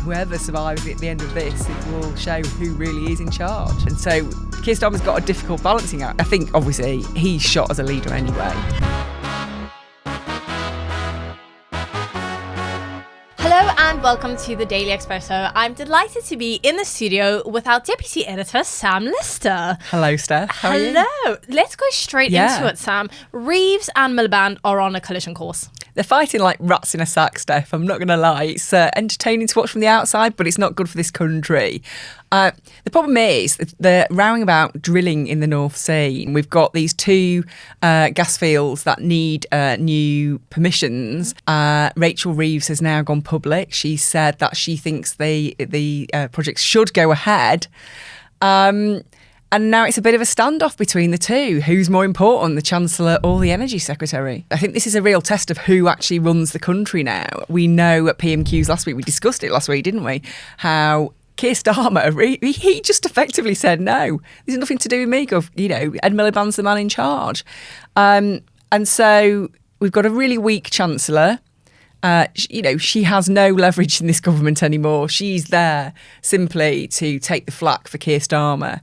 whoever survives at the end of this, it will show who really is in charge. And so Keir Starmer's got a difficult balancing act. I think, obviously, he's shot as a leader anyway. Hello and welcome to the Daily Expresso. I'm delighted to be in the studio with our deputy editor, Sam Lister. Hello, Steph. How are you? Hello. Let's go straight into it, Sam. Reeves and Miliband are on a collision course. They're fighting like rats in a sack, Steph. I'm not going to lie. It's entertaining to watch from the outside, but it's not good for this country. The problem is they're rowing about drilling in the North Sea. We've got these two gas fields that need new permissions. Rachel Reeves has now gone public. She said that she thinks the projects should go ahead. And now it's a bit of a standoff between the two. Who's more important, the Chancellor or the Energy Secretary? I think this is a real test of who actually runs the country now. We know at PMQs last week, we discussed it last week, didn't we? How Keir Starmer, he just effectively said, no, there's nothing to do with me, Ed Miliband's the man in charge. And so we've got a really weak Chancellor. She has no leverage in this government anymore. She's there simply to take the flak for Keir Starmer.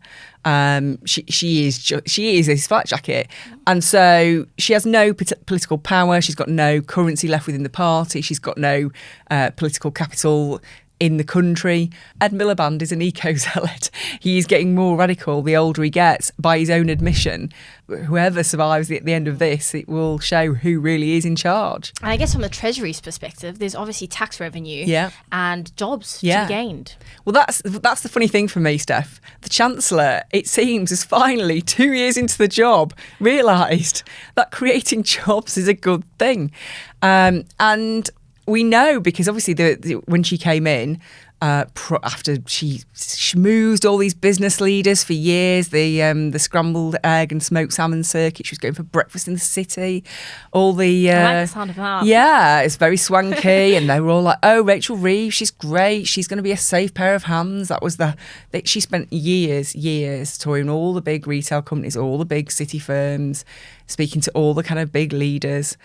She is his flat jacket, and so she has no political power. She's got no currency left within the party. She's got no political capital in the country. Ed Miliband is an eco-zealot. He's getting more radical the older he gets, by his own admission. Whoever survives at the end of this, it will show who really is in charge. I guess from the Treasury's perspective, there's obviously tax revenue and jobs to be gained. Well, that's the funny thing for me, Steph. The Chancellor, it seems, has finally, 2 years into the job, realised that creating jobs is a good thing. And we know because obviously when she came in, after she schmoozed all these business leaders for years, the scrambled egg and smoked salmon circuit, she was going for breakfast in the city. All the I like the sound of that. Yeah, it's very swanky, and they were all like, "Oh, Rachel Reeves, she's great. She's going to be a safe pair of hands." That was she spent years touring all the big retail companies, all the big city firms, speaking to all the kind of big leaders,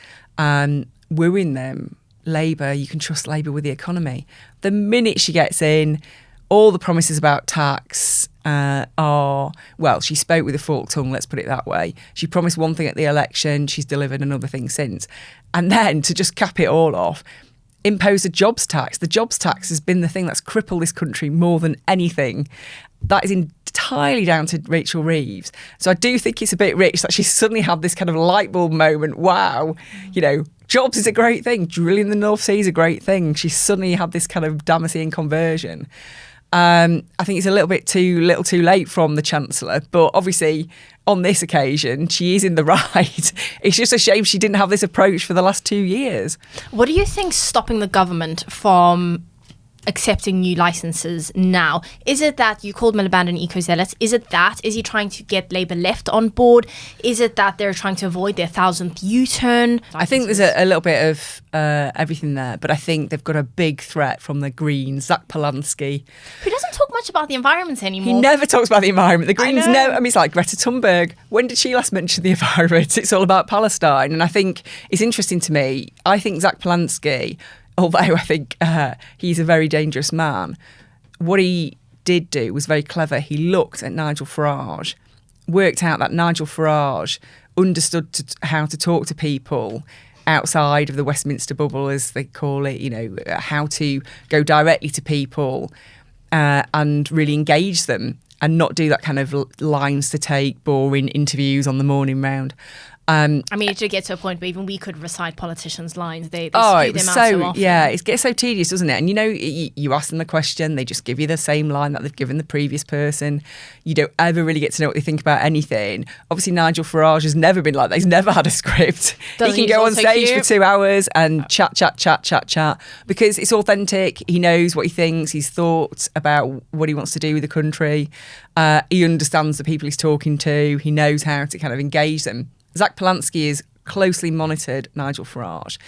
wooing them. Labour, you can trust Labour with the economy. The minute she gets in, all the promises about tax she spoke with a forked tongue, let's put it that way. She promised one thing at the election, she's delivered another thing since. And then, to just cap it all off, impose a jobs tax. The jobs tax has been the thing that's crippled this country more than anything. That is entirely down to Rachel Reeves. So I do think it's a bit rich that she suddenly had this kind of light bulb moment. Wow, jobs is a great thing. Drilling in the North Sea is a great thing. She suddenly had this kind of Damascene conversion. I think it's a little too late from the Chancellor, but obviously on this occasion she is in the right. It's just a shame she didn't have this approach for the last 2 years. What do you think's stopping the government from accepting new licences now? Is it that you called Miliband an eco-zealot? Is he trying to get Labour left on board? Is it that they're trying to avoid their 1,000th U-turn? I think there's a little bit of everything there, but I think they've got a big threat from the Greens, Zach Polanski, who doesn't talk much about the environment anymore. He never talks about the environment. The Greens never. I mean, it's like Greta Thunberg. When did she last mention the environment? It's all about Palestine, and I think it's interesting to me. I think Zach Polanski, although I think he's a very dangerous man, what he did do was very clever. He looked at Nigel Farage, worked out that Nigel Farage understood how to talk to people outside of the Westminster bubble, as they call it, how to go directly to people and really engage them and not do that kind of lines to take, boring interviews on the morning round. It should get to a point where even we could recite politicians' lines. They spew them out so often. Yeah, it gets so tedious, doesn't it? And you ask them the question, they just give you the same line that they've given the previous person. You don't ever really get to know what they think about anything. Obviously, Nigel Farage has never been like that. He's never had a script. He can go on stage for 2 hours and chat, because it's authentic. He knows what he thinks. He's thought about what he wants to do with the country. He understands the people he's talking to. He knows how to kind of engage them. Zach Polanski has closely monitored Nigel Farage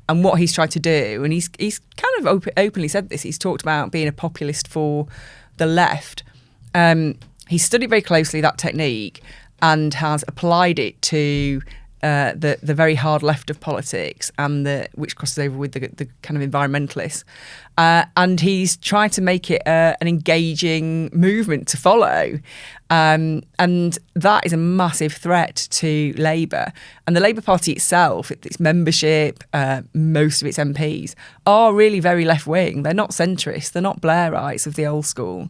and what he's tried to do. And he's kind of openly said this. He's talked about being a populist for the left. He's studied very closely that technique and has applied it to the very hard left of politics, and which crosses over with the kind of environmentalists. And he's trying to make it an engaging movement to follow. And that is a massive threat to Labour. And the Labour Party itself, its membership, most of its MPs, are really very left-wing. They're not centrist. They're not Blairites of the old school.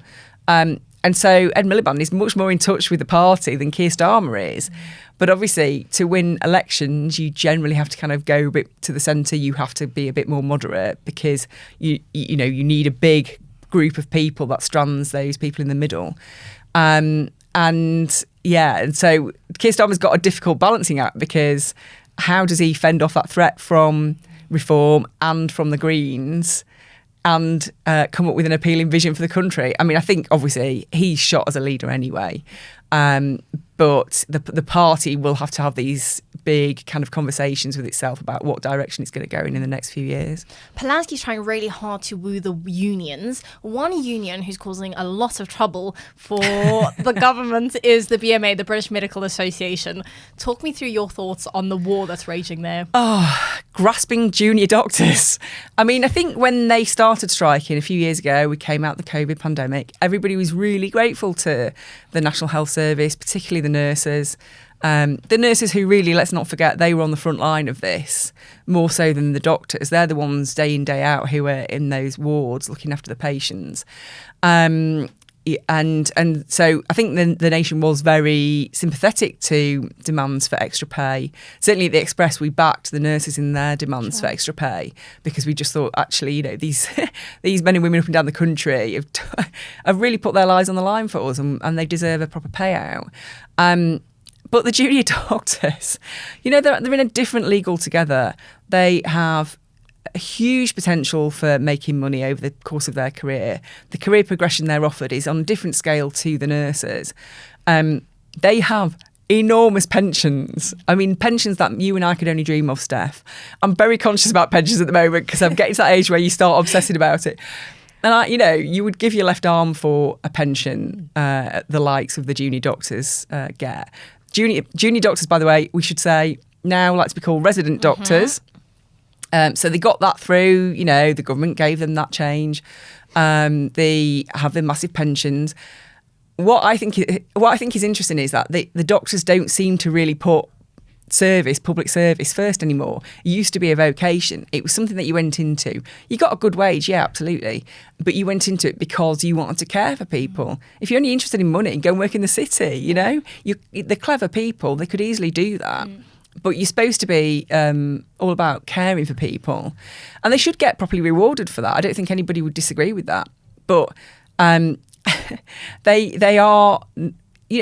And so Ed Miliband is much more in touch with the party than Keir Starmer is. But obviously, to win elections, you generally have to kind of go a bit to the centre. You have to be a bit more moderate because you need a big group of people that strands those people in the middle. And so Keir Starmer's got a difficult balancing act, because how does he fend off that threat from Reform and from the Greens and come up with an appealing vision for the country? I mean, I think obviously he's shot as a leader anyway, but the party will have to have these big kind of conversations with itself about what direction it's going to go in the next few years. Polanski's trying really hard to woo the unions. One union who's causing a lot of trouble for the government is the BMA, the British Medical Association. Talk me through your thoughts on the war that's raging there. Oh, grasping junior doctors. I mean, I think when they started striking a few years ago, we came out the COVID pandemic, everybody was really grateful to the National Health Service, particularly the nurses. The nurses who really, let's not forget, they were on the front line of this more so than the doctors. They're the ones day in, day out who are in those wards looking after the patients. And so I think the nation was very sympathetic to demands for extra pay. Certainly at the Express, we backed the nurses in their demands for extra pay, because we just thought, actually, these men and women up and down the country have really put their lives on the line for us, and they deserve a proper payout. But the junior doctors, they're in a different league altogether. They have a huge potential for making money over the course of their career. The career progression they're offered is on a different scale to the nurses. They have enormous pensions. I mean, pensions that you and I could only dream of, Steph. I'm very conscious about pensions at the moment, because I'm getting to that age where you start obsessing about it. And you would give your left arm for a pension the likes of the junior doctors get. Junior doctors, by the way, we should say now like to be called resident doctors. So they got that through. The government gave them that change. They have their massive pensions. What I think is interesting is that the doctors don't seem to really put public service first anymore. It used to be a vocation. It was something that you went into. You got a good wage, yeah, absolutely. But you went into it because you wanted to care for people. If you're only interested in money, go and work in the city, The clever people, they could easily do that. But you're supposed to be all about caring for people. And they should get properly rewarded for that. I don't think anybody would disagree with that. But they are...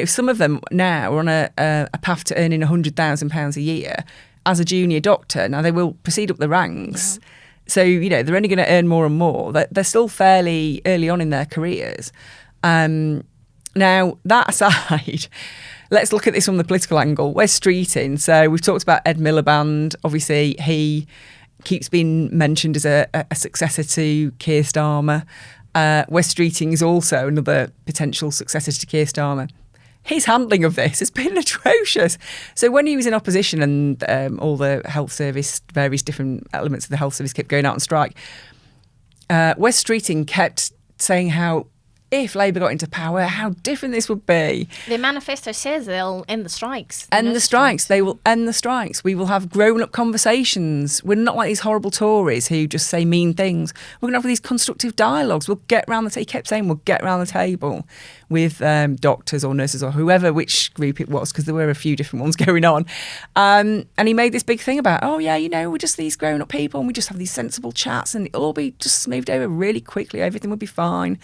some of them now are on a path to earning £100,000 a year as a junior doctor. Now, they will proceed up the ranks. Yeah. So, they're only going to earn more and more. They're still fairly early on in their careers. Now, that aside, let's look at this from the political angle. Where's streeting? So we've talked about Ed Miliband. Obviously, he keeps being mentioned as a successor to Keir Starmer. West Streeting is also another potential successor to Keir Starmer. His handling of this has been atrocious. So when he was in opposition and all the health service, various different elements of the health service kept going out on strike, West Streeting kept saying how if Labour got into power, how different this would be. The manifesto says they'll end the strikes. End the strikes. They will end the strikes. We will have grown-up conversations. We're not like these horrible Tories who just say mean things. We're going to have these constructive dialogues. We'll get round the table. He kept saying we'll get round the table with doctors or nurses or whoever, which group it was, because there were a few different ones going on. And he made this big thing about, we're just these grown-up people and we just have these sensible chats and it'll all be just smoothed over really quickly. Everything will be fine.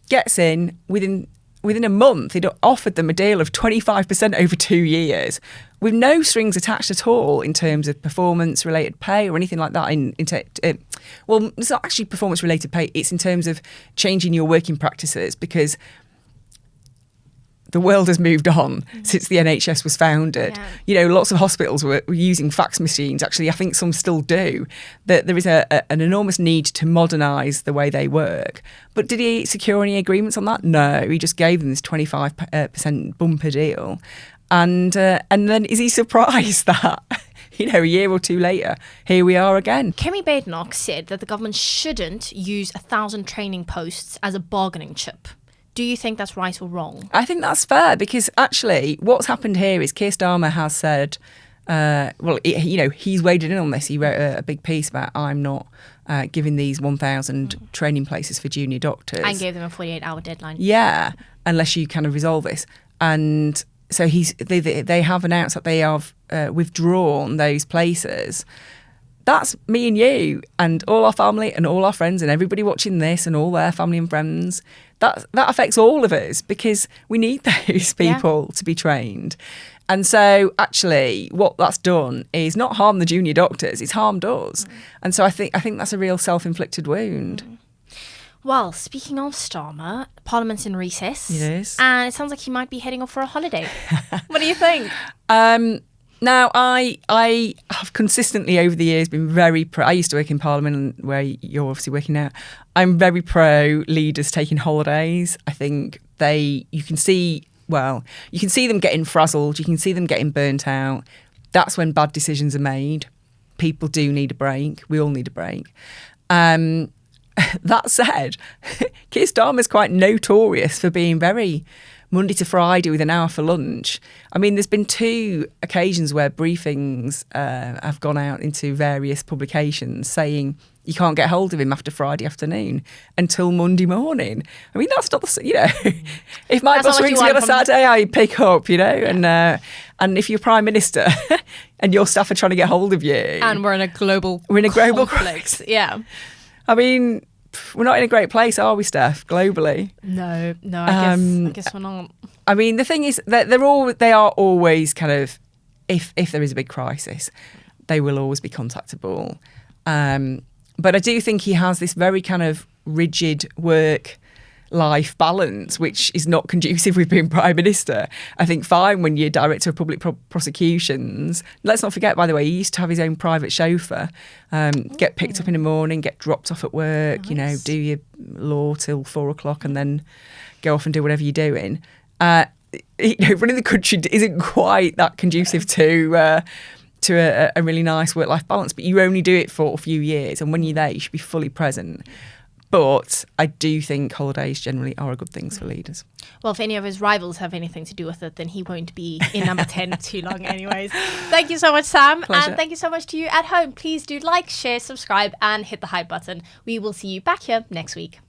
Gets in, within a month, he'd offered them a deal of 25% over 2 years with no strings attached at all in terms of performance-related pay or anything like that. Well, it's not actually performance-related pay. It's in terms of changing your working practices, because the world has moved on since the NHS was founded. Yeah. Lots of hospitals were using fax machines. Actually, I think some still do. There is an enormous need to modernise the way they work. But did he secure any agreements on that? No, he just gave them this 25% bumper deal. And then is he surprised that, a year or two later, here we are again? Kemi Badenoch said that the government shouldn't use 1,000 training posts as a bargaining chip. Do you think that's right or wrong? I think that's fair, because actually what's happened here is Keir Starmer has said, he's waded in on this. He wrote a big piece about, I'm not giving these 1,000 training places for junior doctors. And gave them a 48-hour deadline. Yeah, unless you kind of resolve this. And so they have announced that they have withdrawn those places. That's me and you and all our family and all our friends and everybody watching this and all their family and friends. That affects all of us, because we need those people to be trained. And so actually what that's done is not harm the junior doctors, it's harmed us. And so I think that's a real self-inflicted wound. Well, speaking of Starmer, Parliament's in recess. It is. And it sounds like he might be heading off for a holiday. What do you think? Now, I have consistently over the years been very pro. I used to work in Parliament, where you're obviously working now. I'm very pro leaders taking holidays. I think you can see them getting frazzled. You can see them getting burnt out. That's when bad decisions are made. People do need a break. We all need a break. That said, Keir Starmer's quite notorious for being very Monday to Friday with an hour for lunch. I mean, there's been 2 occasions where briefings have gone out into various publications saying you can't get hold of him after Friday afternoon until Monday morning. I mean, that's not if my boss rings me on a Saturday, I pick up, and if you're Prime Minister and your staff are trying to get hold of you. And we're in a global conflict. Yeah. I mean, we're not in a great place, are we, Steph, globally? No, I guess we're not. I mean, the thing is that they are always kind of, if there is a big crisis, they will always be contactable. But I do think he has this very kind of rigid work-life balance, which is not conducive with being Prime Minister. I think fine when you're Director of Public Prosecutions. Let's not forget, by the way, he used to have his own private chauffeur, get picked up in the morning, get dropped off at work, Nice. Do your law till 4 o'clock and then go off and do whatever you're doing. Running the country isn't quite that conducive to a really nice work-life balance, but you only do it for a few years, and when you're there you should be fully present. But I do think holidays generally are a good thing for leaders. Well, if any of his rivals have anything to do with it, then he won't be in number 10 too long anyways. Thank you so much, Sam. Pleasure. And thank you so much to you at home. Please do like, share, subscribe and hit the hype button. We will see you back here next week.